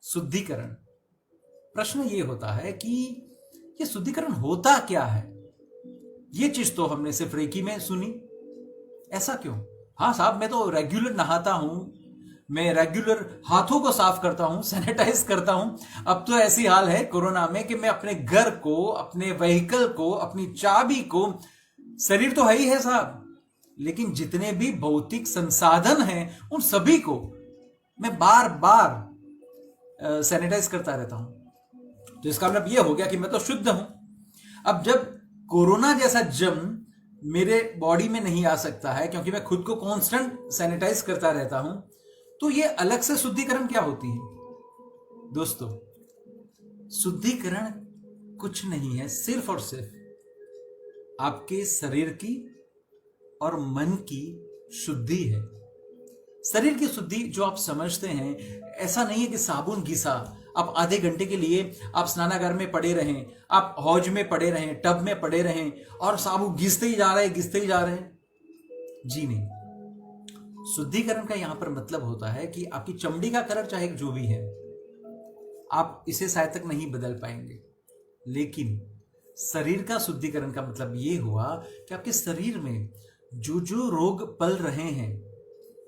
शुद्धिकरण। प्रश्न ये होता है कि ये शुद्धिकरण होता क्या है? ये चीज तो हमने सिर्फ रेकी में सुनी, ऐसा क्यों? हाँ साहब, मैं तो रेगुलर नहाता हूं, मैं रेगुलर हाथों को साफ करता हूं, सैनिटाइज करता हूं। अब तो ऐसी हाल है कोरोना में कि मैं अपने घर को, अपने व्हीकल को, अपनी चाबी को, शरीर तो है ही है साहब, लेकिन जितने भी भौतिक संसाधन हैं उन सभी को मैं बार बार सैनिटाइज करता रहता हूं। तो इसका मतलब यह हो गया कि मैं तो शुद्ध हूं। अब जब कोरोना जैसा जर्म मेरे बॉडी में नहीं आ सकता है क्योंकि मैं खुद को कांस्टेंट सैनिटाइज करता रहता हूं, तो ये अलग से शुद्धिकरण क्या होती है? दोस्तों, शुद्धिकरण कुछ नहीं है, सिर्फ और सिर्फ आपके शरीर की और मन की शुद्धि है। शरीर की शुद्धि जो आप समझते हैं, ऐसा नहीं है कि साबुन घिसा, आप आधे घंटे के लिए आप स्नानागार में पड़े रहें, आप हौज में पड़े रहें, टब में पड़े रहें और साबुन घिसते ही जा रहे हैं, घिसते ही जा रहे हैं। जी नहीं। शुद्धिकरण का यहां पर मतलब होता है कि आपकी चमड़ी का कलर चाहे जो भी है, आप इसे शायद तक नहीं बदल पाएंगे, लेकिन शरीर का शुद्धिकरण का मतलब यह हुआ कि आपके शरीर में जो जो रोग पल रहे हैं,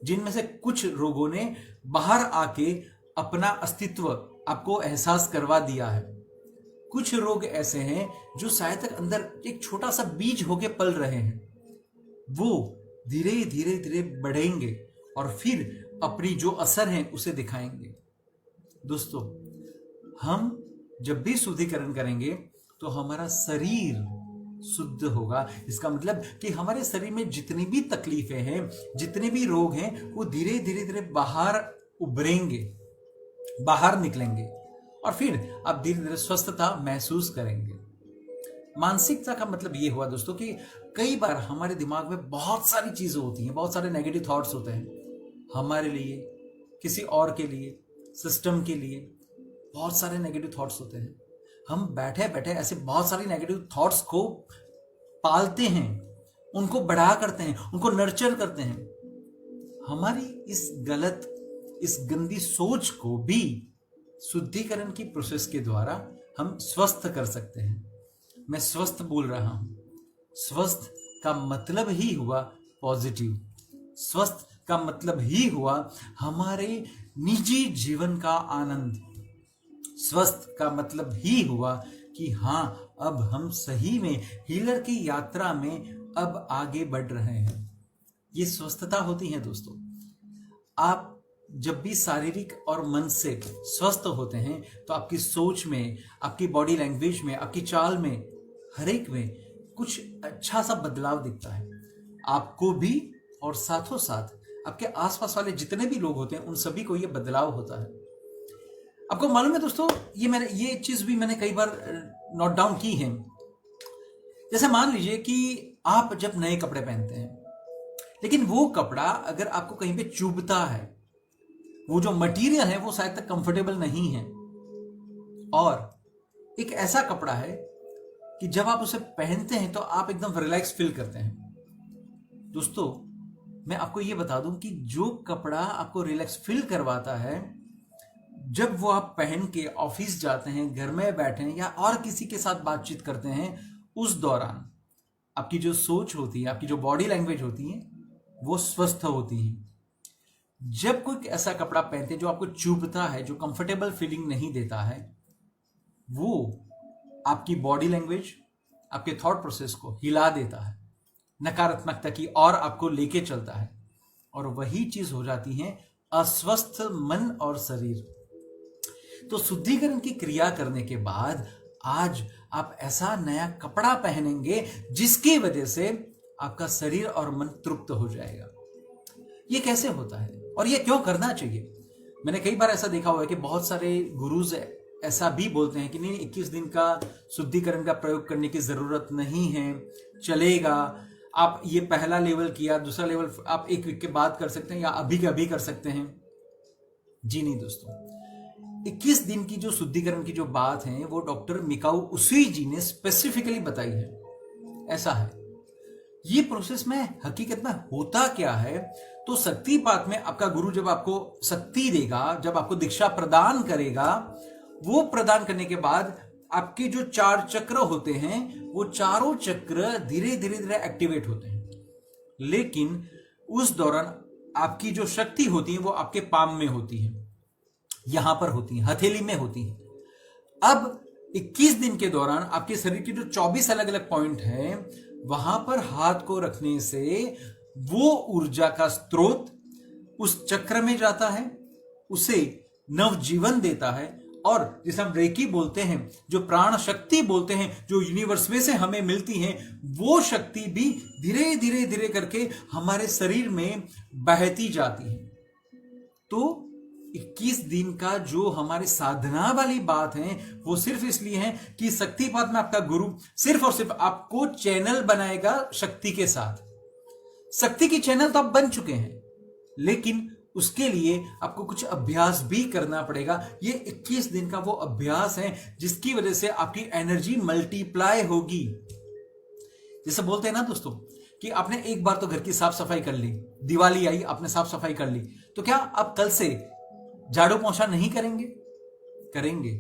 जिनमें से कुछ रोगों ने बाहर आके अपना अस्तित्व आपको एहसास करवा दिया है, कुछ रोग ऐसे हैं जो शायद तक अंदर एक छोटा सा बीज होके पल रहे हैं, वो धीरे धीरे धीरे बढ़ेंगे और फिर अपनी जो असर है उसे दिखाएंगे। दोस्तों, हम जब भी शुद्धिकरण करेंगे तो हमारा शरीर शुद्ध होगा। इसका मतलब कि हमारे शरीर में जितनी भी तकलीफें हैं, जितने भी रोग हैं, वो धीरे धीरे धीरे बाहर उभरेंगे, बाहर निकलेंगे और फिर आप धीरे धीरे स्वस्थता महसूस करेंगे। मानसिकता का मतलब ये हुआ दोस्तों कि कई बार हमारे दिमाग में बहुत सारी चीजें होती हैं, बहुत सारे नेगेटिव थॉट्स होते हैं, हमारे लिए, किसी और के लिए, सिस्टम के लिए बहुत सारे नेगेटिव थॉट्स होते हैं। हम बैठे बैठे ऐसे बहुत सारी नेगेटिव थॉट्स को पालते हैं, उनको बढ़ा करते हैं, उनको नर्चर करते हैं। हमारी इस गंदी सोच को भी शुद्धिकरण की प्रोसेस के द्वारा हम स्वस्थ कर सकते हैं। मैं स्वस्थ बोल रहा हूं, स्वस्थ का मतलब ही हुआ पॉजिटिव, स्वस्थ का मतलब ही हुआ हमारे निजी जीवन का आनंद, स्वस्थ का मतलब ही हुआ कि हां, अब हम सही में हीलर की यात्रा में अब आगे बढ़ रहे हैं। ये स्वस्थता होती है दोस्तों। आप जब भी शारीरिक और मन से स्वस्थ होते हैं तो आपकी सोच में, आपकी बॉडी लैंग्वेज में, आपकी चाल में, हर एक में कुछ अच्छा सा बदलाव दिखता है आपको भी, और साथों साथ आपके आसपास वाले जितने भी लोग होते हैं उन सभी को ये बदलाव होता है। आपको मालूम है दोस्तों, ये चीज भी मैंने कई बार नोट डाउन की है। जैसे मान लीजिए कि आप जब नए कपड़े पहनते हैं, लेकिन वो कपड़ा अगर आपको कहीं पे चुभता है, वो जो मटेरियल है वो शायद तक कंफर्टेबल नहीं है, और एक ऐसा कपड़ा है कि जब आप उसे पहनते हैं तो आप एकदम रिलैक्स फील करते हैं। दोस्तों, मैं आपको ये बता दूं कि जो कपड़ा आपको रिलैक्स फील करवाता है, जब वो आप पहन के ऑफिस जाते हैं, घर में बैठे हैं या और किसी के साथ बातचीत करते हैं, उस दौरान आपकी जो सोच होती है, आपकी जो बॉडी लैंग्वेज होती है, वो स्वस्थ होती है। जब कोई ऐसा कपड़ा पहनते हैं जो आपको चुभता है, जो कंफर्टेबल फीलिंग नहीं देता है, वो आपकी बॉडी लैंग्वेज, आपके थॉट प्रोसेस को हिला देता है, नकारात्मकता की और आपको लेके चलता है, और वही चीज हो जाती है अस्वस्थ मन और शरीर। तो शुद्धिकरण की क्रिया करने के बाद आज आप ऐसा नया कपड़ा पहनेंगे जिसकी वजह से आपका शरीर और मन तृप्त हो जाएगा। ये कैसे होता है और ये क्यों करना चाहिए? मैंने कई बार ऐसा देखा हुआ है कि बहुत सारे गुरुज ऐसा भी बोलते हैं कि नहीं, 21 दिन का शुद्धिकरण का प्रयोग करने की जरूरत नहीं है, चलेगा, आप ये पहला लेवल किया, दूसरा लेवल आप 1 वीक के बाद कर सकते हैं या अभी के अभी कर सकते हैं। जी नहीं दोस्तों, 21 दिन की जो शुद्धिकरण की जो बात है वो डॉक्टर मिकाऊ उसी जी ने स्पेसिफिकली बताई है। ऐसा है ये प्रोसेस में हकीकत में होता क्या है, तो शक्तिपात में आपका गुरु जब आपको शक्ति देगा, जब आपको दीक्षा प्रदान करेगा, वो प्रदान करने के बाद आपके जो 4 चक्र होते हैं, वो चारों चक्र धीरे धीरे धीरे एक्टिवेट होते हैं। लेकिन उस दौरान आपकी जो शक्ति होती है वो आपके पाम में होती है, यहां पर होती है, हथेली में होती है। अब 21 दिन के दौरान आपके शरीर के जो 24 अलग अलग पॉइंट हैं, वहां पर हाथ को रखने से वो ऊर्जा का स्रोत उस चक्र में जाता है, उसे नवजीवन देता है, और जिसे हम रेकी बोलते हैं, जो प्राण शक्ति बोलते हैं, जो यूनिवर्स में से हमें मिलती है, वो शक्ति भी धीरे धीरे धीरे करके हमारे शरीर में बहती जाती है। तो 21 दिन का जो हमारी साधना वाली बात है, वो सिर्फ इसलिए है कि शक्तिपात में आपका गुरु सिर्फ और सिर्फ आपको चैनल बनाएगा शक्ति के साथ। शक्ति की चैनल तो आप बन चुके हैं, लेकिन उसके लिए आपको कुछ अभ्यास भी करना पड़ेगा। ये 21 दिन का वो अभ्यास है जिसकी वजह से आपकी एनर्जी मल्टीप्लाई होगी। जैसे बोलते हैं ना दोस्तों कि आपने एक बार तो घर की साफ सफाई कर ली, दिवाली आई, आपने साफ सफाई कर ली, तो क्या आप कल से झाड़ू पोंछा नहीं करेंगे? करेंगे।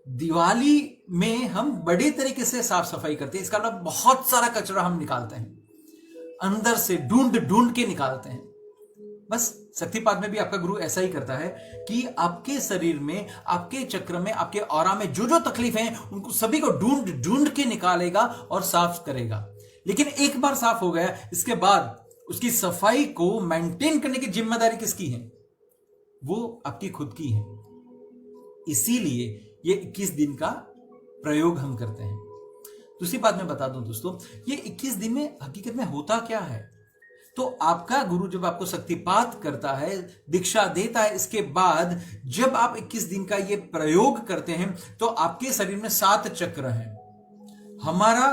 दिवाली में हम बड़े तरीके से साफ सफाई करते हैं, इसका मतलब बहुत सारा कचरा हम निकालते हैं, अंदर से ढूंढ ढूंढ के निकालते हैं। बस शक्तिपात में भी आपका गुरु ऐसा ही करता है कि आपके शरीर में, आपके चक्र में, आपके ऑरा में जो जो तकलीफ है, उनको सभी को ढूंढ ढूंढ के निकालेगा और साफ करेगा। लेकिन एक बार साफ हो गया, इसके बाद उसकी सफाई को मेंटेन करने की जिम्मेदारी किसकी है? वो आपकी खुद की है। इसीलिए ये 21 दिन का प्रयोग हम करते हैं। दूसरी बात मैं बता दूं दोस्तों, ये 21 दिन में हकीकत में होता क्या है? तो आपका गुरु जब आपको शक्तिपात करता है, दीक्षा देता है, इसके बाद जब आप 21 दिन का ये प्रयोग करते हैं, तो आपके शरीर में 7 चक्र हैं। हमारा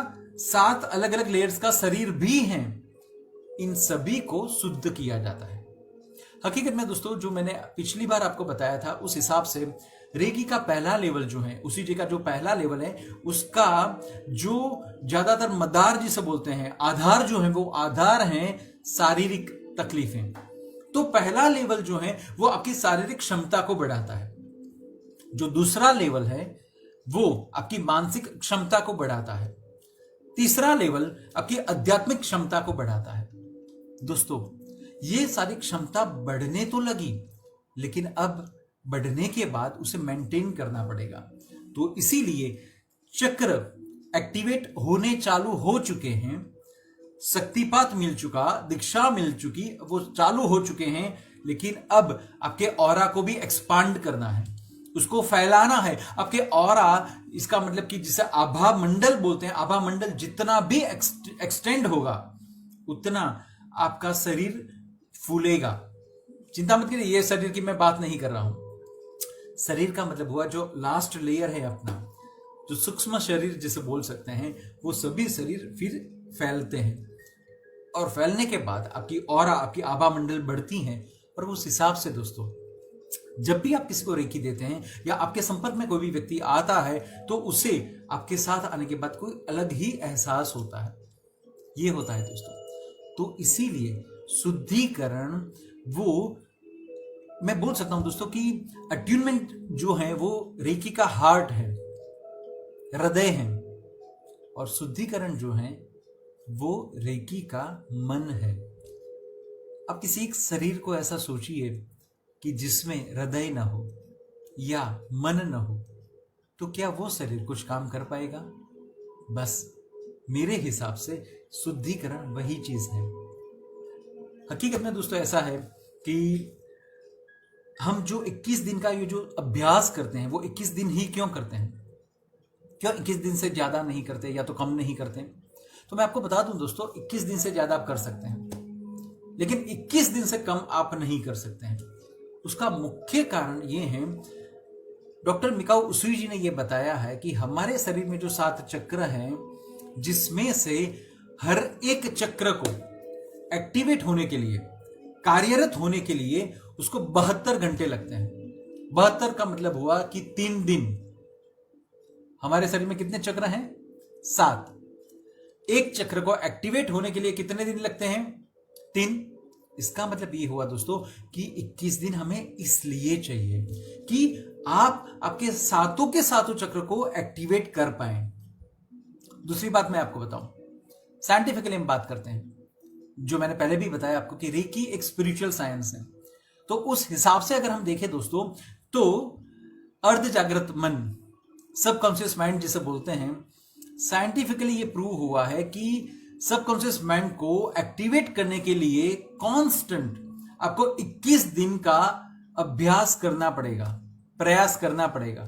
7 अलग अलग लेयर्स का शरीर भी है। इन सभी को शुद्ध किया जाता है। हकीकत में दोस्तों, जो मैंने पिछली बार आपको बताया था, उस हिसाब से रेकी का पहला लेवल जो है, उसी जी का जो पहला लेवल है, उसका जो ज्यादातर मदार जिसे बोलते हैं, आधार जो है, वो आधार है शारीरिक तकलीफें। तो पहला लेवल जो है वो आपकी शारीरिक क्षमता को बढ़ाता है। जो दूसरा लेवल है वो आपकी मानसिक क्षमता को बढ़ाता है। तीसरा लेवल आपकी आध्यात्मिक क्षमता को बढ़ाता है। दोस्तों, ये सारी क्षमता बढ़ने तो लगी, लेकिन अब बढ़ने के बाद उसे मेंटेन करना पड़ेगा। तो इसीलिए चक्र एक्टिवेट होने चालू हो चुके हैं, शक्तिपात मिल चुका, दीक्षा मिल चुकी, वो चालू हो चुके हैं, लेकिन अब आपके ऑरा को भी एक्सपांड करना है, उसको फैलाना है। आपके ऑरा, इसका मतलब कि जिसे आभा मंडल बोलते हैं, आभा मंडल जितना भी एक्सटेंड होगा, उतना आपका शरीर फूलेगा। चिंता मत करिए, ये शरीर की मैं बात नहीं कर रहा हूं। शरीर का मतलब हुआ जो लास्ट लेयर है अपना, जो सूक्ष्म शरीर जिसे बोल सकते हैं, वो सभी शरीर फिर फैलते हैं, और फैलने के बाद आपकी ऑरा, आपकी आभा मंडल बढ़ती हैं। और उस हिसाब से दोस्तों, जब भी आप किसी को रेकी देते हैं या आपके संपर्क में कोई भी व्यक्ति आता है, तो उसे आपके साथ आने के बाद कोई अलग ही एहसास होता है। ये होता है दोस्तों। तो इसीलिए शुद्धिकरण, वो मैं बोल सकता हूं दोस्तों कि अट्यूनमेंट जो है वो रेकी का हार्ट है, हृदय है, और शुद्धिकरण जो है वो रेकी का मन है। अब किसी एक शरीर को ऐसा सोचिए कि जिसमें हृदय ना हो या मन ना हो, तो क्या वो शरीर कुछ काम कर पाएगा? बस मेरे हिसाब से शुद्धिकरण वही चीज है। हकीकत में दोस्तों ऐसा है कि हम जो 21 दिन का ये जो अभ्यास करते हैं, वो 21 दिन ही क्यों करते हैं? क्यों 21 दिन से ज्यादा नहीं करते या तो कम नहीं करते? तो मैं आपको बता दूं दोस्तों, 21 दिन से ज्यादा आप कर सकते हैं, लेकिन 21 दिन से कम आप नहीं कर सकते हैं। उसका मुख्य कारण ये है, डॉक्टर मिकाओ उसुई जी ने यह बताया है कि हमारे शरीर में जो 7 चक्र हैं, जिसमें से हर एक चक्र को एक्टिवेट होने के लिए, कार्यरत होने के लिए उसको 72 घंटे लगते हैं। 72 का मतलब हुआ कि 3 दिन। हमारे शरीर में कितने चक्र हैं? 7। एक चक्र को एक्टिवेट होने के लिए कितने दिन लगते हैं? 3। इसका मतलब ये हुआ दोस्तों कि 21 दिन हमें इसलिए चाहिए कि आप आपके सातों के सातों चक्र को एक्टिवेट कर पाए। दूसरी बात मैं आपको बताऊं, साइंटिफिकली हम बात करते हैं, जो मैंने पहले भी बताया आपको कि रेकी एक स्पिरिचुअल साइंस है। तो उस हिसाब से अगर हम देखें दोस्तों, तो अर्ध जागृत मन, सबकॉन्शियस माइंड जिसे बोलते हैं, साइंटिफिकली ये प्रूव हुआ है कि सबकॉन्शियस माइंड को एक्टिवेट करने के लिए कांस्टेंट आपको 21 दिन का अभ्यास करना पड़ेगा, प्रयास करना पड़ेगा।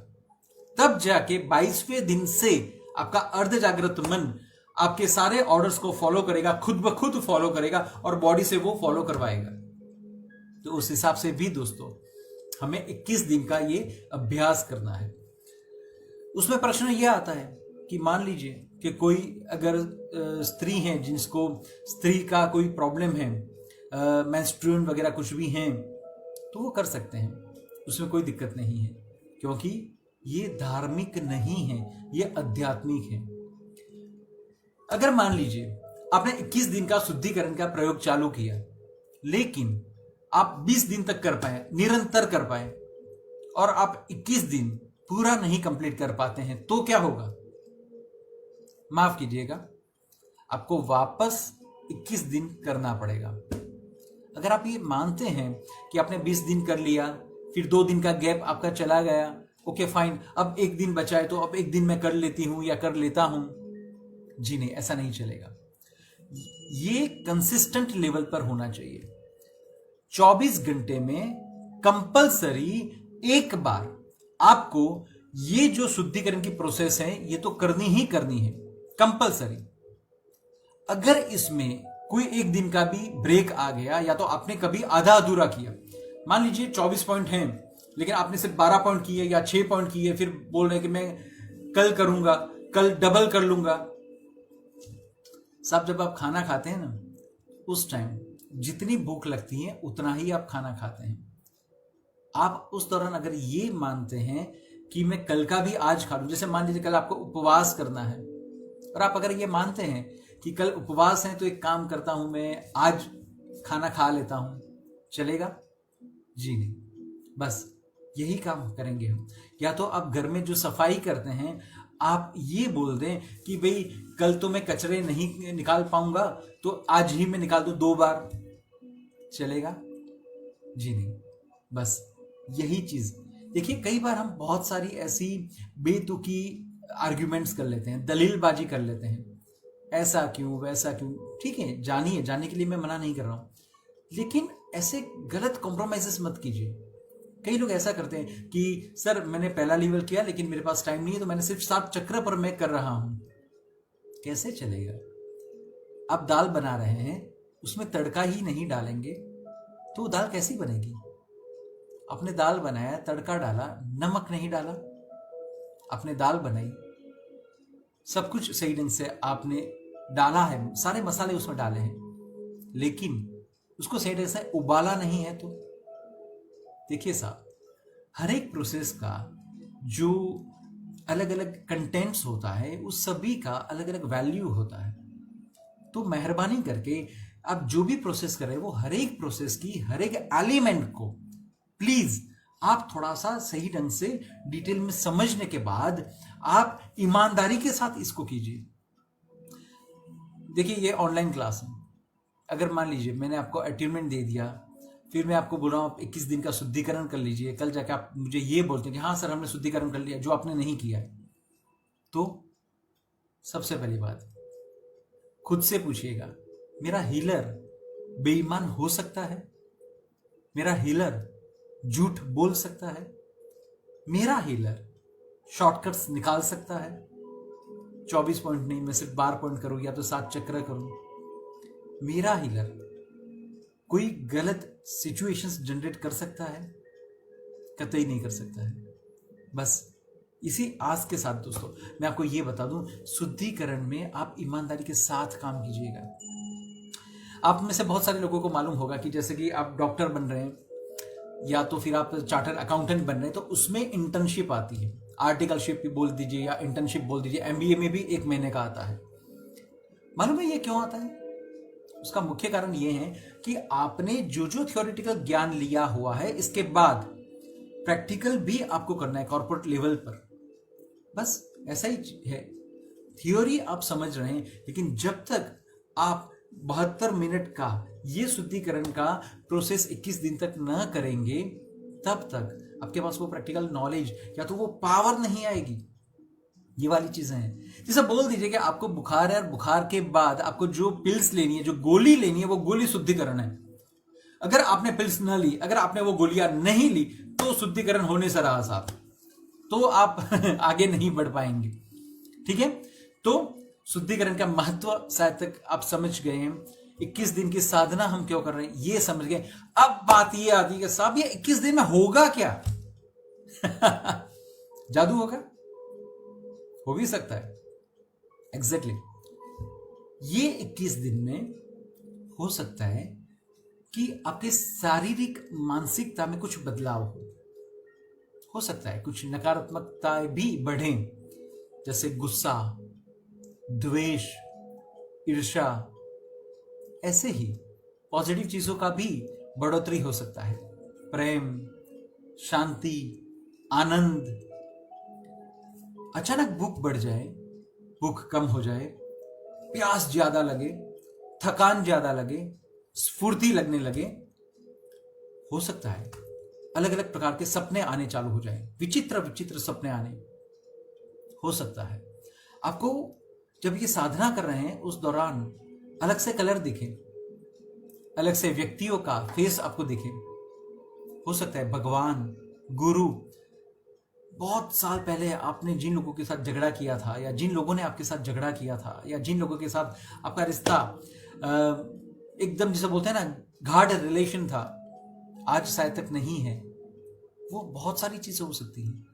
तब जाके 22वें दिन से आपका अर्ध जागृत मन आपके सारे ऑर्डर्स को फॉलो करेगा, खुद ब खुद फॉलो करेगा और बॉडी से वो फॉलो करवाएगा। तो उस हिसाब से भी दोस्तों हमें 21 दिन का ये अभ्यास करना है। उसमें प्रश्न यह आता है कि मान लीजिए कि कोई अगर स्त्री हैं जिसको स्त्री का कोई प्रॉब्लम है, मेंस्ट्रुएशन वगैरह कुछ भी हैं, तो वो कर सकते हैं, उसमें कोई दिक्कत नहीं है, क्योंकि ये धार्मिक नहीं है, ये आध्यात्मिक है। अगर मान लीजिए आपने 21 दिन का शुद्धिकरण का प्रयोग चालू किया, लेकिन आप 20 दिन तक कर पाए, निरंतर कर पाए, और आप 21 दिन पूरा नहीं कंप्लीट कर पाते हैं, तो क्या होगा? माफ कीजिएगा, आपको वापस 21 दिन करना पड़ेगा। अगर आप ये मानते हैं कि आपने 20 दिन कर लिया, फिर 2 दिन का गैप आपका चला गया, ओके फाइन, अब 1 दिन बचा है तो अब 1 दिन मैं कर लेती हूं या कर लेता हूं, जी नहीं, ऐसा नहीं चलेगा। ये कंसिस्टेंट लेवल पर होना चाहिए। 24 घंटे में कंपलसरी एक बार आपको ये जो शुद्धिकरण की प्रोसेस है ये तो करनी ही करनी है, कंपलसरी। अगर इसमें कोई 1 दिन का भी ब्रेक आ गया, या तो आपने कभी आधा अधूरा किया, मान लीजिए 24 पॉइंट हैं लेकिन आपने सिर्फ 12 पॉइंट किए या 6 पॉइंट किए, फिर बोल रहे कि मैं कल करूंगा, कल डबल कर लूंगा। साहब, जब आप खाना खाते हैं ना, उस टाइम जितनी भूख लगती है उतना ही आप खाना खाते हैं। आप उस दौरान अगर ये मानते हैं कि मैं कल का भी आज खा लूं, जैसे मान लीजिए कल आपको उपवास करना है, और आप अगर ये मानते हैं कि कल उपवास है तो एक काम करता हूं, मैं आज खाना खा लेता हूं, चलेगा? जी नहीं। बस यही काम करेंगे हम। या तो आप घर में जो सफाई करते हैं, आप ये बोल दें कि भाई कल तो मैं कचरे नहीं निकाल पाऊंगा, तो आज ही मैं निकाल दूं 2 बार, चलेगा? जी नहीं। बस यही चीज देखिए, कई बार हम बहुत सारी ऐसी बेतुकी आर्ग्यूमेंट्स कर लेते हैं, दलीलबाजी कर लेते हैं, ऐसा क्यों, वैसा क्यों। ठीक है, जानिए, जानने के लिए मैं मना नहीं कर रहा हूं, लेकिन ऐसे गलत कॉम्प्रोमाइजेस मत कीजिए। कई लोग ऐसा करते हैं कि सर मैंने पहला लेवल किया लेकिन मेरे पास टाइम नहीं है, तो मैंने सिर्फ 7 चक्र पर मैं कर रहा हूं। कैसे चलेगा? आप दाल बना रहे हैं, उसमें तड़का ही नहीं डालेंगे तो दाल कैसी बनेगी? आपने दाल बनाया, तड़का डाला, नमक नहीं डाला, आपने दाल बनाई, सब कुछ सही ढंग से आपने डाला है, सारे मसाले उसमें डाले हैं, लेकिन उसको सही ढंग से उबाला नहीं है। तो देखिए साहब, हर एक प्रोसेस का जो अलग अलग कंटेंट्स होता है, उस सभी का अलग अलग वैल्यू होता है। तो मेहरबानी करके आप जो भी प्रोसेस कर रहे हैं, वो हर एक प्रोसेस की हर एक एलिमेंट को प्लीज आप थोड़ा सा सही ढंग से डिटेल में समझने के बाद आप ईमानदारी के साथ इसको कीजिए। देखिए, ये ऑनलाइन क्लास है। अगर मान लीजिए मैंने आपको अटेनमेंट दे दिया, फिर मैं आपको बोल रहा हूं आप 21 दिन का शुद्धिकरण कर लीजिए, कल जाके आप मुझे ये बोलते हैं कि हाँ सर हमने शुद्धिकरण कर लिया, जो आपने नहीं किया है, तो सबसे पहली बात खुद से पूछिएगा, मेरा हीलर बेईमान हो सकता है? मेरा हीलर झूठ बोल सकता है? मेरा हीलर शॉर्टकट्स निकाल सकता है? 24 पॉइंट नहीं, मैं सिर्फ 12 पॉइंट करूं या तो 7 चक्र करूं। मेरा हीलर कोई गलत सिचुएशंस जनरेट कर सकता है? कतई नहीं कर सकता है। बस इसी आस के साथ दोस्तों मैं आपको ये बता दूं, शुद्धिकरण में आप ईमानदारी के साथ काम कीजिएगा। आप में से बहुत सारे लोगों को मालूम होगा कि जैसे कि आप डॉक्टर बन रहे हैं या तो फिर आप चार्टर अकाउंटेंट बन रहे हैं, तो उसमें इंटर्नशिप आती है, आर्टिकलशिप बोल दीजिए या इंटर्नशिप बोल दीजिए, एमबीए में भी 1 महीने का आता है। मालूम है ये क्यों आता है? उसका मुख्य कारण ये है कि आपने जो जो थियोरेटिकल ज्ञान लिया हुआ है, इसके बाद प्रैक्टिकल भी आपको करना है कॉर्पोरेट लेवल पर। बस ऐसा ही है। थ्योरी आप समझ रहे हैं, लेकिन जब तक आप 72 मिनट का ये शुद्धिकरण का प्रोसेस 21 दिन तक न करेंगे, तब तक आपके पास वो प्रैक्टिकल नॉलेज या तो वो पावर नहीं आएगी। ये वाली चीजें हैं। जैसे बोल दीजिए कि आपको बुखार है और बुखार के बाद आपको जो पिल्स लेनी है, जो गोली लेनी है, वो गोली शुद्धिकरण है। अगर आपने पिल्स न ली, अगर आपने वो गोलियां नहीं ली, तो शुद्धिकरण होने से रहा साहब, तो आप आगे नहीं बढ़ पाएंगे। ठीक है, तो शुद्धिकरण का महत्व शायद तक आप समझ गए हैं। 21 दिन की साधना हम क्यों कर रहे हैं ये समझ गए। अब बात ये आती है कि साहब ये 21 दिन में होगा क्या? जादू होगा? हो भी सकता है। एग्जैक्टली ये 21 दिन में हो सकता है कि आपके शारीरिक मानसिकता में कुछ बदलाव हो सकता है कुछ नकारात्मकताएं भी बढ़ें, जैसे गुस्सा, द्वेष, ईर्ष्या। ऐसे ही पॉजिटिव चीजों का भी बढ़ोतरी हो सकता है। प्रेम, शांति, आनंद। अचानक भूख बढ़ जाए, भूख कम हो जाए, प्यास ज्यादा लगे, थकान ज्यादा लगे, स्फूर्ति लगने लगे। हो सकता है अलग अलग प्रकार के सपने आने चालू हो जाए, विचित्र विचित्र सपने आने। हो सकता है आपको जब ये साधना कर रहे हैं उस दौरान अलग से कलर दिखे, अलग से व्यक्तियों का फेस आपको दिखे। हो सकता है भगवान, गुरु, बहुत साल पहले आपने जिन लोगों के साथ झगड़ा किया था, या जिन लोगों ने आपके साथ झगड़ा किया था, या जिन लोगों के साथ आपका रिश्ता एकदम जिसे बोलते हैं ना गाढ़ रिलेशन था, आज शायद तक नहीं है। वो बहुत सारी चीजें हो सकती हैं।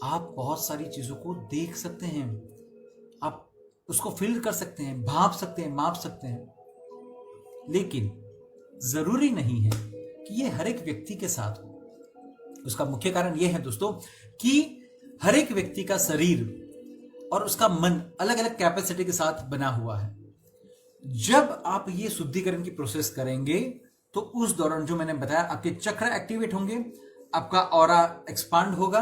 आप बहुत सारी चीजों को देख सकते हैं, आप उसको फील कर सकते हैं, भाप सकते हैं, माप सकते हैं। लेकिन जरूरी नहीं है कि ये हर एक व्यक्ति के साथ हो। उसका मुख्य कारण यह है दोस्तों कि हर एक व्यक्ति का शरीर और उसका मन अलग अलग कैपेसिटी के साथ बना हुआ है। जब आप ये शुद्धिकरण की प्रोसेस करेंगे तो उस दौरान जो मैंने बताया, आपके चक्र एक्टिवेट होंगे, आपका ऑरा एक्सपांड होगा,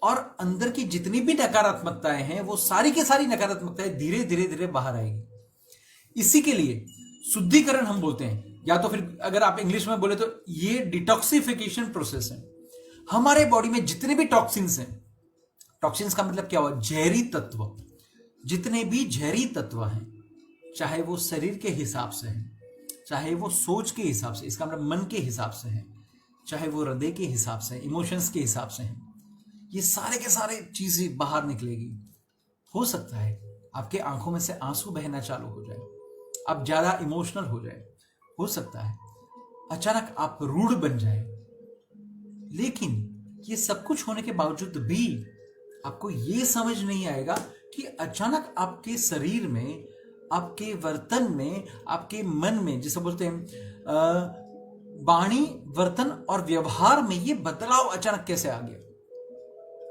और अंदर की जितनी भी नकारात्मकताएं हैं वो सारी की सारी नकारात्मकताएं धीरे धीरे धीरे बाहर आएगी। इसी के लिए शुद्धिकरण हम बोलते हैं, या तो फिर अगर आप इंग्लिश में बोले तो ये डिटॉक्सिफिकेशन प्रोसेस है। हमारे बॉडी में जितने भी टॉक्सिन्स हैं, टॉक्सिन्स का मतलब क्या हुआ? जहरी तत्व। जितने भी जहरी तत्व हैं, चाहे वो शरीर के हिसाब से हैं, चाहे वो सोच के हिसाब से, इसका मतलब मन के हिसाब से हैं, चाहे वो हृदय के हिसाब से, इमोशंस के हिसाब से हैं, ये सारे के सारे चीजें बाहर निकलेगी। हो सकता है आपके आंखों में से आंसू बहना चालू हो जाए, आप ज्यादा इमोशनल हो जाए, हो सकता है अचानक आप रूड बन जाए। लेकिन ये सब कुछ होने के बावजूद भी आपको ये समझ नहीं आएगा कि अचानक आपके शरीर में, आपके वर्तन में, आपके मन में, जिसे बोलते हैं वाणी, वर्तन और व्यवहार में ये बदलाव अचानक कैसे आ गया?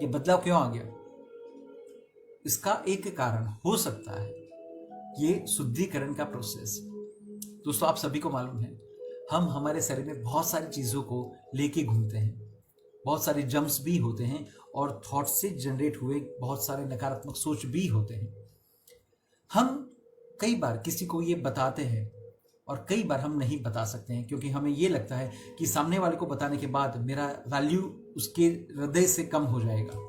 ये बदलाव क्यों आ गया? इसका एक कारण हो सकता है ये शुद्धिकरण का प्रोसेस। दोस्तों आप सभी को मालूम है, हम हमारे शरीर में बहुत सारी चीजों को लेके घूमते हैं, बहुत सारे जम्स भी होते हैं, और थॉट से जनरेट हुए बहुत सारे नकारात्मक सोच भी होते हैं। हम कई बार किसी को ये बताते हैं और कई बार हम नहीं बता सकते हैं, क्योंकि हमें ये लगता है कि सामने वाले को बताने के बाद मेरा वैल्यू उसके हृदय से कम हो जाएगा,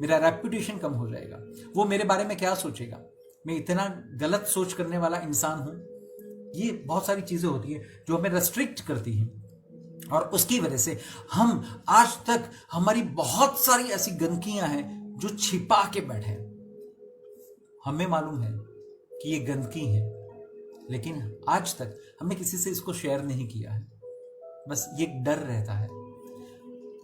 मेरा रेपुटेशन कम हो जाएगा, वो मेरे बारे में क्या सोचेगा, मैं इतना गलत सोच करने वाला इंसान हूं। ये बहुत सारी चीजें होती है जो हमें रेस्ट्रिक्ट करती हैं, और उसकी वजह से हम आज तक हमारी बहुत सारी ऐसी गंदगियां हैं जो छिपा के बैठे हैं। हमें मालूम है कि ये गंदगी है, लेकिन आज तक हमने किसी से इसको शेयर नहीं किया है। बस ये डर रहता है।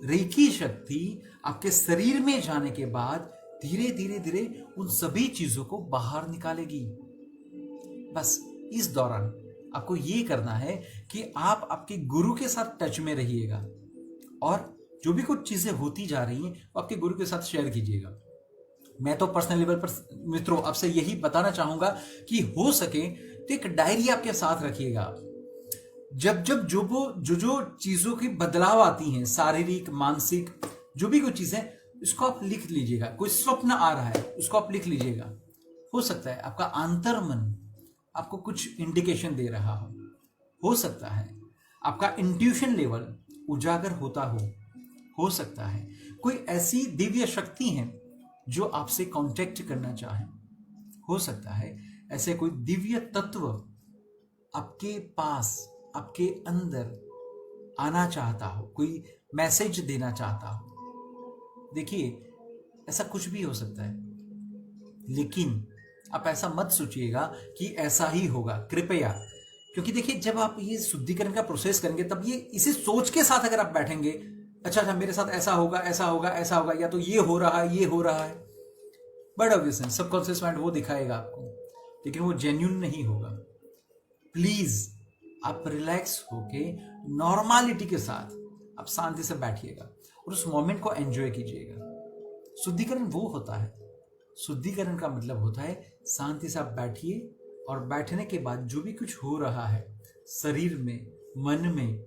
रेकी शक्ति आपके शरीर में जाने के बाद धीरे धीरे धीरे उन सभी चीजों को बाहर निकालेगी। बस इस दौरान आपको ये करना है कि आप आपके गुरु के साथ टच में रहिएगा, और जो भी कुछ चीजें होती जा रही हैं वो आपके गुरु के साथ शेयर कीजिएगा। मैं तो पर्सनल लेवल पर मित्रों आपसे यही बताना चाहूंगा कि हो सके तो एक डायरी आपके साथ रखिएगा। जब जब जो चीजों की बदलाव आती हैं, शारीरिक मानसिक जो भी कोई चीज है, इसको आप लिख लीजिएगा। कोई स्वप्न आ रहा है, उसको आप लिख लीजिएगा। हो सकता है आपका आंतरमन आपको कुछ इंडिकेशन दे रहा हो सकता है आपका इंट्यूशन लेवल उजागर होता हो सकता है कोई ऐसी दिव्य शक्ति है जो आपसे कांटेक्ट करना चाहे, हो सकता है ऐसे कोई दिव्य तत्व आपके पास, आपके अंदर आना चाहता हो, कोई मैसेज देना चाहता हो। देखिए, ऐसा कुछ भी हो सकता है, लेकिन आप ऐसा मत सोचिएगा कि ऐसा ही होगा, कृपया। क्योंकि देखिए, जब आप ये शुद्धिकरण का प्रोसेस करेंगे, तब ये इसी सोच के साथ अगर आप बैठेंगे, अच्छा मेरे साथ ऐसा होगा, ऐसा होगा, ऐसा होगा, या तो ये हो रहा है, ये हो रहा है, बट ऑब्वियसली सबकॉन्शियस माइंड वो दिखाएगा आपको, लेकिन वो जेन्युइन नहीं होगा। प्लीज आप रिलैक्स होके नॉर्मालिटी के साथ आप शांति से बैठिएगा और उस मोमेंट को एंजॉय कीजिएगा। शुद्धिकरण वो होता है, शुद्धिकरण का मतलब होता है शांति से आप बैठिए और बैठने के बाद जो भी कुछ हो रहा है शरीर में, मन में,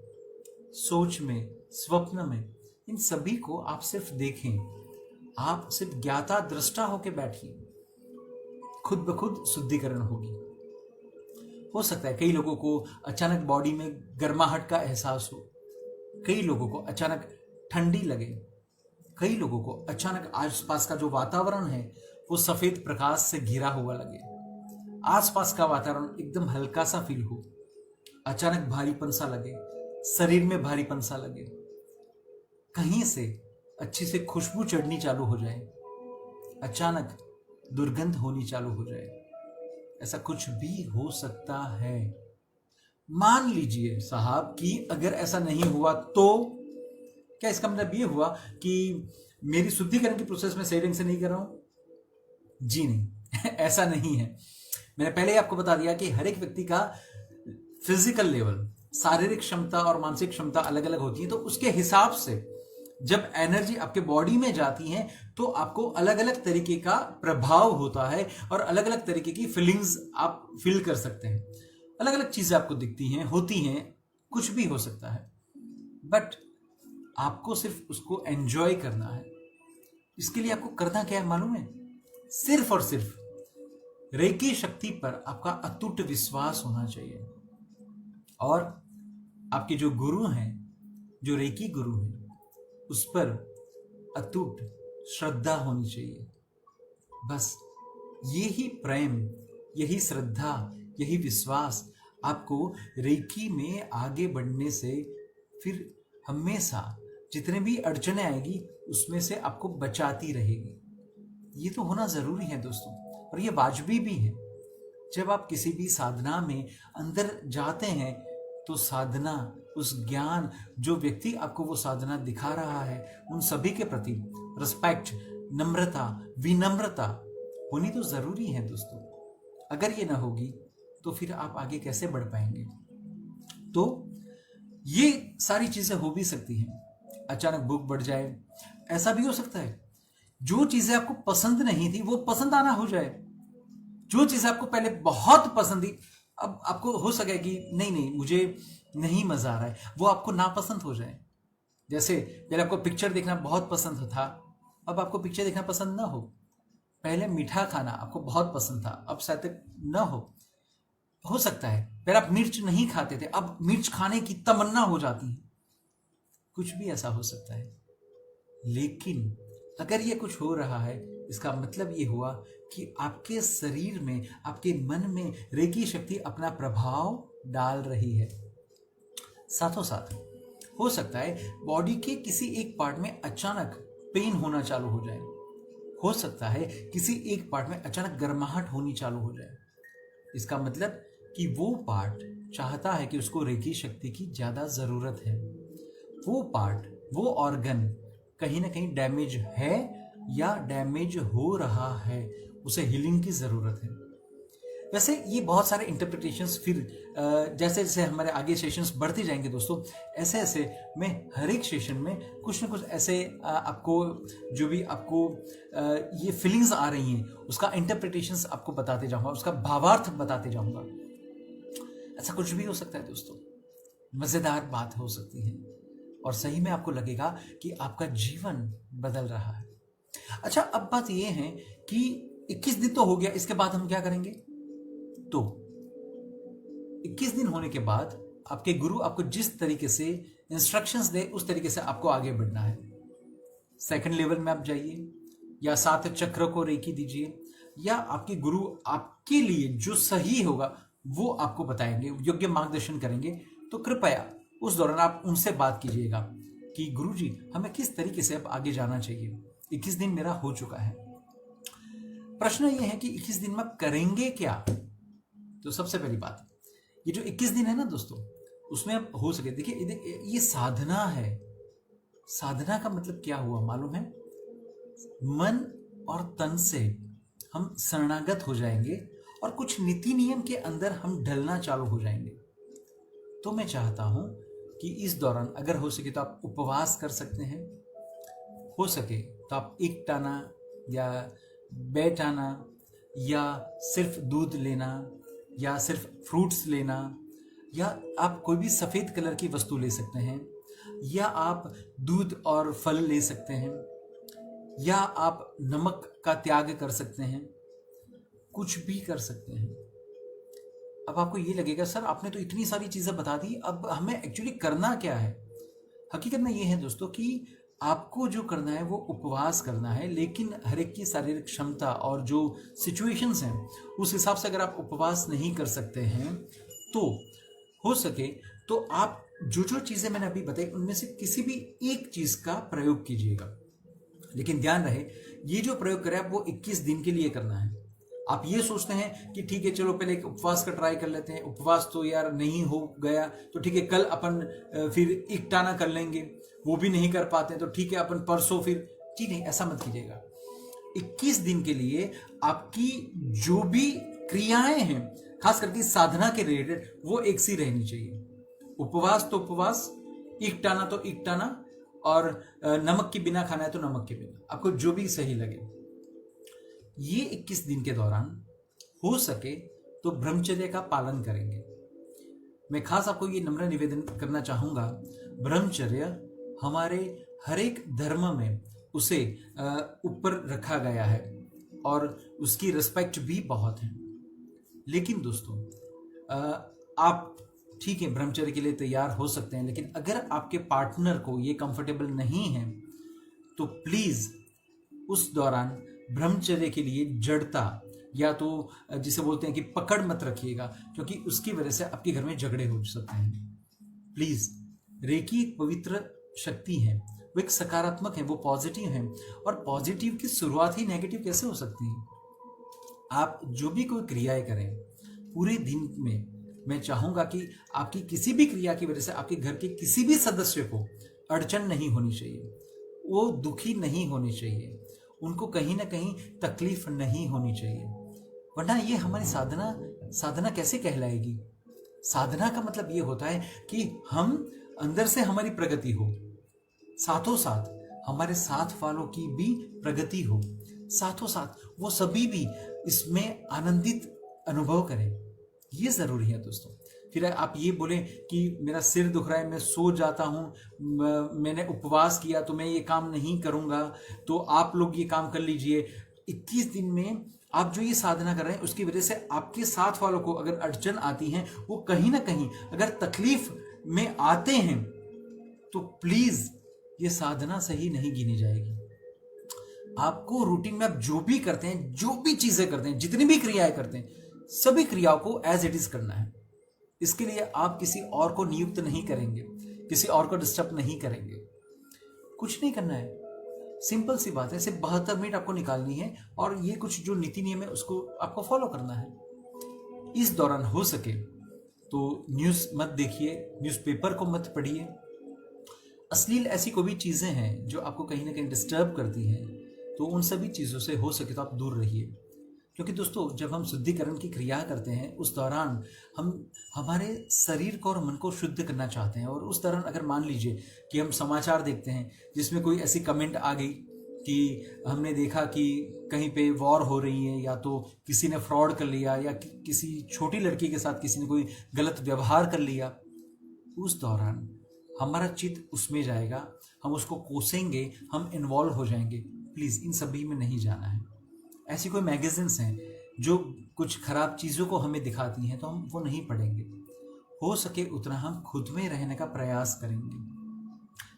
सोच में, स्वप्न में, इन सभी को आप सिर्फ देखें। आप सिर्फ ज्ञाता दृष्टा होकर बैठिए, खुद ब खुद शुद्धिकरण होगी। हो सकता है कई लोगों को अचानक बॉडी में गर्माहट का एहसास हो, कई लोगों को अचानक ठंडी लगे, कई लोगों को अचानक आसपास का जो वातावरण है वो सफेद प्रकाश से घिरा हुआ लगे, आसपास का वातावरण एकदम हल्का सा फील हो, अचानक भारीपन सा लगे, शरीर में भारीपन सा लगे, कहीं से अच्छी से खुशबू चढ़नी चालू हो जाए, अचानक दुर्गंध होनी चालू हो जाए, ऐसा कुछ भी हो सकता है। मान लीजिए साहब कि अगर ऐसा नहीं हुआ तो क्या इसका मतलब ये हुआ कि मेरी शुद्धिकरण की प्रोसेस में सही ढंग से नहीं कर रहा हूं? जी नहीं, ऐसा नहीं है। मैंने पहले ही आपको बता दिया कि हर एक व्यक्ति का फिजिकल लेवल, शारीरिक क्षमता और मानसिक क्षमता अलग अलग होती है, तो उसके हिसाब से जब एनर्जी आपके बॉडी में जाती है तो आपको अलग अलग तरीके का प्रभाव होता है और अलग अलग तरीके की फीलिंग्स आप फील कर सकते हैं, अलग अलग चीजें आपको दिखती हैं, होती हैं, कुछ भी हो सकता है, बट आपको सिर्फ उसको एंजॉय करना है। इसके लिए आपको करना क्या है मालूम है? सिर्फ और सिर्फ रेकी शक्ति पर आपका अटूट विश्वास होना चाहिए और आपके जो गुरु हैं, जो रेकी गुरु हैं, उस पर अटूट श्रद्धा होनी चाहिए। बस यही प्रेम, यही श्रद्धा, यही विश्वास आपको रेकी में आगे बढ़ने से फिर हमेशा जितने भी अड़चने आएगी उसमें से आपको बचाती रहेगी। ये तो होना जरूरी है दोस्तों, और ये वाजिबी भी है। जब आप किसी भी साधना में अंदर जाते हैं तो साधना, उस ज्ञान, जो व्यक्ति आपको वो साधना दिखा रहा है, उन सभी के प्रति रिस्पेक्ट, नम्रता, विनम्रता होनी तो जरूरी है दोस्तों। अगर ये ना होगी तो फिर आप आगे कैसे बढ़ पाएंगे? तो ये सारी चीजें हो भी सकती हैं। अचानक भूख बढ़ जाए, ऐसा भी हो सकता है। जो चीजें आपको पसंद नहीं थी वो पसंद आना हो जाए। जो चीजें आपको पहले बहुत पसंद थी, अब आपको हो सके कि नहीं मुझे नहीं मजा आ रहा है, वो आपको नापसंद हो जाए। जैसे पहले आपको पिक्चर देखना बहुत पसंद था, अब आपको पिक्चर देखना पसंद ना हो। पहले मीठा खाना आपको बहुत पसंद था, अब शायद ना हो सकता है पहले आप मिर्च नहीं खाते थे, अब मिर्च खाने की तमन्ना हो जाती है। कुछ भी ऐसा हो सकता है, लेकिन अगर ये कुछ हो रहा है, इसका मतलब ये हुआ कि आपके शरीर में, आपके मन में रेकी शक्ति अपना प्रभाव डाल रही है। साथों साथ हो सकता है बॉडी के किसी एक पार्ट में अचानक पेन होना चालू हो जाए, हो सकता है किसी एक पार्ट में अचानक गर्माहट होनी चालू हो जाए। इसका मतलब कि वो पार्ट चाहता है कि उसको रेकी शक्ति की ज्यादा जरूरत है। वो पार्ट, वो ऑर्गन कहीं ना कहीं डैमेज है या डैमेज हो रहा है, उसे हीलिंग की जरूरत है। वैसे ये बहुत सारे इंटरप्रिटेशंस फिर जैसे जैसे हमारे आगे सेशंस बढ़ते जाएंगे दोस्तों, ऐसे ऐसे मैं हर एक सेशन में कुछ ना कुछ ऐसे आपको जो भी आपको ये फीलिंग्स आ रही हैं उसका इंटरप्रिटेशंस आपको बताते जाऊंगा, उसका भावार्थ बताते जाऊंगा। ऐसा कुछ भी हो सकता है दोस्तों, मजेदार बात हो सकती है और सही में आपको लगेगा कि आपका जीवन बदल रहा है। अच्छा, अब बात यह है कि 21 दिन तो हो गया, इसके बाद हम क्या करेंगे? तो 21 दिन होने के बाद आपके गुरु आपको जिस तरीके से इंस्ट्रक्शंस दे उस तरीके से आपको आगे बढ़ना है। सेकंड लेवल में आप जाइए या 7 चक्र को रेकी दीजिए, या आपके गुरु आपके लिए जो सही होगा वो आपको बताएंगे, योग्य मार्गदर्शन करेंगे। तो कृपया उस दौरान आप उनसे बात कीजिएगा कि गुरुजी हमें किस तरीके से अब आगे जाना चाहिए। 21 दिन मेरा हो चुका है। प्रश्न ये है कि 21 दिन में आप करेंगे क्या? तो सबसे पहली बात, ये जो 21 दिन है ना दोस्तों, उसमें आप हो सके, देखिए ये साधना है। साधना का मतलब क्या हुआ मालूम है? मन और तन से हम शरणागत हो जाएंगे और कुछ नीति नियम के अंदर हम ढलना चालू हो जाएंगे। तो मैं चाहता हूं कि इस दौरान अगर हो सके तो आप उपवास कर सकते हैं, हो सके तो आप एकटाना या बैठाना या सिर्फ दूध लेना या सिर्फ फ्रूट्स लेना, या आप कोई भी सफ़ेद कलर की वस्तु ले सकते हैं, या आप दूध और फल ले सकते हैं, या आप नमक का त्याग कर सकते हैं, कुछ भी कर सकते हैं। अब आपको ये लगेगा सर आपने तो इतनी सारी चीज़ें बता दी, अब हमें एक्चुअली करना क्या है? हकीकत में ये है दोस्तों कि आपको जो करना है वो उपवास करना है, लेकिन हर एक की शारीरिक क्षमता और जो सिचुएशंस हैं उस हिसाब से अगर आप उपवास नहीं कर सकते हैं तो हो सके तो आप जो जो चीज़ें मैंने अभी बताई उनमें से किसी भी एक चीज़ का प्रयोग कीजिएगा। लेकिन ध्यान रहे ये जो प्रयोग करें आप वो 21 दिन के लिए करना है। आप ये सोचते हैं कि ठीक है चलो पहले एक उपवास का ट्राई कर लेते हैं, उपवास तो यार नहीं हो गया तो ठीक है कल अपन फिर एकटाना कर लेंगे, वो भी नहीं कर पाते तो ठीक है अपन परसों फिर, ठीक है ऐसा मत कीजिएगा। 21 दिन के लिए आपकी जो भी क्रियाएं हैं खास करके साधना के रिलेटेड वो एक सी रहनी चाहिए। उपवास तो उपवास, एकटाना तो एकटाना, और नमक के बिना खाना है तो नमक के बिना, आपको जो भी सही लगे। ये 21 दिन के दौरान हो सके तो ब्रह्मचर्य का पालन करेंगे। मैं खास आपको ये नम्र निवेदन करना चाहूंगा, ब्रह्मचर्य हमारे हर एक धर्म में उसे ऊपर रखा गया है और उसकी रिस्पेक्ट भी बहुत है। लेकिन दोस्तों आप ठीक है ब्रह्मचर्य के लिए तैयार हो सकते हैं, लेकिन अगर आपके पार्टनर को ये कंफर्टेबल नहीं है तो प्लीज उस दौरान ब्रह्मचर्य के लिए जड़ता या तो जिसे बोलते हैं कि पकड़ मत रखिएगा, क्योंकि उसकी वजह से आपके घर में झगड़े हो सकते हैं। प्लीज, रेकी एक पवित्र शक्ति है, वो एक सकारात्मक है, वो पॉजिटिव है, और पॉजिटिव की शुरुआत ही नेगेटिव कैसे हो सकती है? आप जो भी कोई क्रियाएं करें पूरे दिन में, मैं चाहूंगा कि आपकी किसी भी क्रिया की वजह से आपके घर के किसी भी सदस्य को अड़चन नहीं होनी चाहिए, वो दुखी नहीं होने चाहिए, उनको कहीं ना कहीं तकलीफ नहीं होनी चाहिए, वरना ये हमारी साधना कैसे कहलाएगी? साधना का मतलब ये होता है कि हम अंदर से हमारी प्रगति हो, साथों साथ हमारे साथ वालों की भी प्रगति हो, साथों साथ वो सभी भी इसमें आनंदित अनुभव करें। ये जरूरी है दोस्तों। फिर आप ये बोलें कि मेरा सिर दुख रहा है, मैं सो जाता हूँ, मैंने उपवास किया तो मैं ये काम नहीं करूँगा, तो आप लोग ये काम कर लीजिए। 21 दिन में आप जो ये साधना कर रहे हैं उसकी वजह से आपके साथ वालों को अगर अड़चन आती है, वो कहीं ना कहीं अगर तकलीफ में आते हैं, तो प्लीज ये साधना सही नहीं गिनी जाएगी। आपको रूटीन में आप जो भी करते हैं, जो भी चीजें करते हैं, जितनी भी क्रियाएं करते हैं, सभी क्रियाओं को एज इट इज करना है। इसके लिए आप किसी और को नियुक्त नहीं करेंगे, किसी और को डिस्टर्ब नहीं करेंगे, कुछ नहीं करना है। सिंपल सी बात है, सिर्फ 72 मिनट आपको निकालनी है और ये कुछ जो नीति नियम है उसको आपको फॉलो करना है। इस दौरान हो सके तो न्यूज़ मत देखिए, न्यूज़पेपर को मत पढ़िए, अश्लील ऐसी कोई भी चीज़ें हैं जो आपको कहीं ना कहीं डिस्टर्ब करती हैं, तो उन सभी चीज़ों से हो सके तो आप दूर रहिए। क्योंकि दोस्तों जब हम शुद्धिकरण की क्रिया करते हैं उस दौरान हम हमारे शरीर को और मन को शुद्ध करना चाहते हैं, और उस दौरान अगर मान लीजिए कि हम समाचार देखते हैं जिसमें कोई ऐसी कमेंट आ गई कि हमने देखा कि कहीं पे वॉर हो रही है, या तो किसी ने फ्रॉड कर लिया, या किसी छोटी लड़की के साथ किसी ने कोई गलत व्यवहार कर लिया, उस दौरान हमारा चित्त उसमें जाएगा, हम उसको कोसेंगे, हम इन्वॉल्व हो जाएंगे। प्लीज़ इन सभी में नहीं जाना है। ऐसी कोई मैगजीन्स हैं जो कुछ खराब चीज़ों को हमें दिखाती हैं, तो हम वो नहीं पढ़ेंगे। हो सके उतना हम खुद में रहने का प्रयास करेंगे,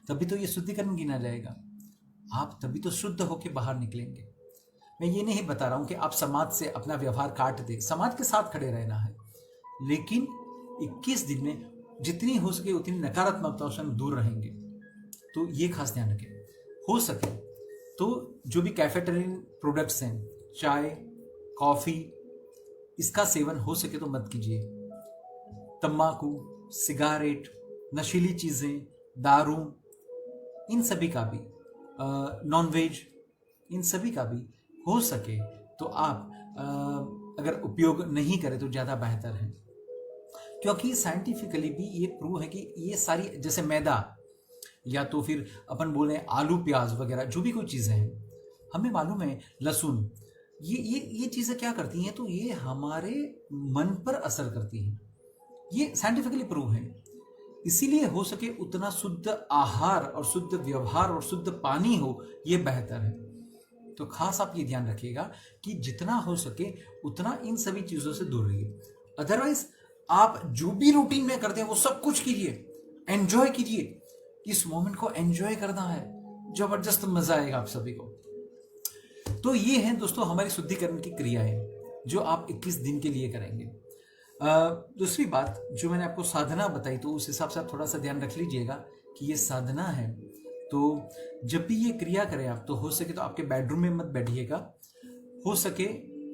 तभी तो ये शुद्धिकरण गिना जाएगा। आप तभी तो शुद्ध होकर बाहर निकलेंगे। मैं ये नहीं बता रहा हूं कि आप समाज से अपना व्यवहार काट दें, समाज के साथ खड़े रहना है, लेकिन 21 दिन में जितनी हो सके उतनी नकारात्मकताओं से हम दूर रहेंगे। तो ये खास ध्यान रखें। हो सके तो जो भी कैफेटेरियन प्रोडक्ट्स हैं, चाय, कॉफ़ी, इसका सेवन हो सके तो मत कीजिए। तंबाकू, सिगारेट, नशीली चीज़ें, दारू, इन सभी का भी, नॉन वेज, इन सभी का भी हो सके तो आप अगर उपयोग नहीं करें तो ज़्यादा बेहतर है। क्योंकि साइंटिफिकली भी ये प्रूव है कि ये सारी, जैसे मैदा या तो फिर अपन बोले आलू प्याज वगैरह, जो भी कोई चीज़ें हैं, हमें मालूम है लहसुन, ये चीज़ें क्या करती हैं, तो ये हमारे मन पर असर करती हैं। ये साइंटिफिकली प्रूव है। इसीलिए हो सके उतना शुद्ध आहार और शुद्ध व्यवहार और शुद्ध पानी हो, ये बेहतर है। तो खास आप ये ध्यान रखिएगा कि जितना हो सके उतना इन सभी चीज़ों से दूर रहिए। अदरवाइज आप जो भी रूटीन में करते हैं वो सब कुछ कीजिए, एंजॉय कीजिए। इस मोमेंट को एंजॉय करना है, जबरदस्त मजा आएगा आप सभी को। तो ये है दोस्तों हमारी शुद्धिकरण की क्रियाएं जो आप 21 दिन के लिए करेंगे। दूसरी बात जो मैंने आपको साधना बताई, तो उस हिसाब से आप थोड़ा सा ध्यान रख लीजिएगा कि ये साधना है। तो जब भी ये क्रिया करें आप, तो हो सके तो आपके बेडरूम में मत बैठिएगा, हो सके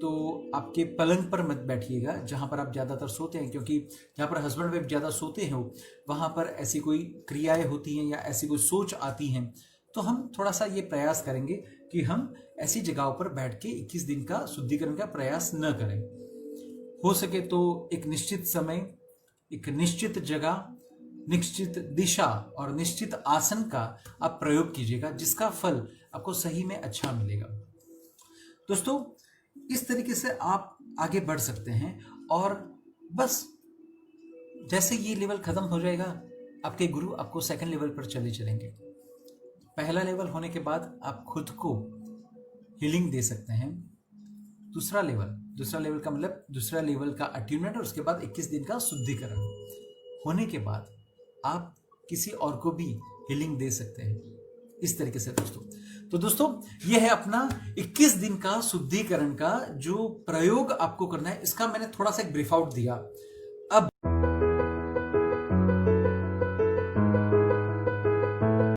तो आपके पलंग पर मत बैठिएगा जहाँ पर आप ज़्यादातर सोते हैं, क्योंकि जहाँ पर हस्बैंड वाइफ ज़्यादा सोते हो वहाँ पर ऐसी कोई क्रियाएं होती हैं या ऐसी कोई सोच आती हैं। तो हम थोड़ा सा ये प्रयास करेंगे कि हम ऐसी जगहों पर बैठ के 21 दिन का शुद्धिकरण का प्रयास न करें। हो सके तो एक निश्चित समय, एक निश्चित जगह, निश्चित दिशा और निश्चित आसन का आप प्रयोग कीजिएगा, जिसका फल आपको सही में अच्छा मिलेगा। दोस्तों इस तरीके से आप आगे बढ़ सकते हैं, और बस जैसे ये लेवल खत्म हो जाएगा, आपके गुरु आपको सेकंड लेवल पर चलेंगे। पहला लेवल होने के बाद आप खुद को हीलिंग दे सकते हैं। दूसरा लेवल का मतलब दूसरा लेवल का अट्यूनमेंट, और उसके बाद 21 दिन का शुद्धिकरण होने के बाद आप किसी और को भी हीलिंग दे सकते हैं। इस तरीके से तो दोस्तों यह है अपना 21 दिन का शुद्धिकरण का जो प्रयोग आपको करना है। इसका मैंने थोड़ा सा एक ब्रीफ आउट दिया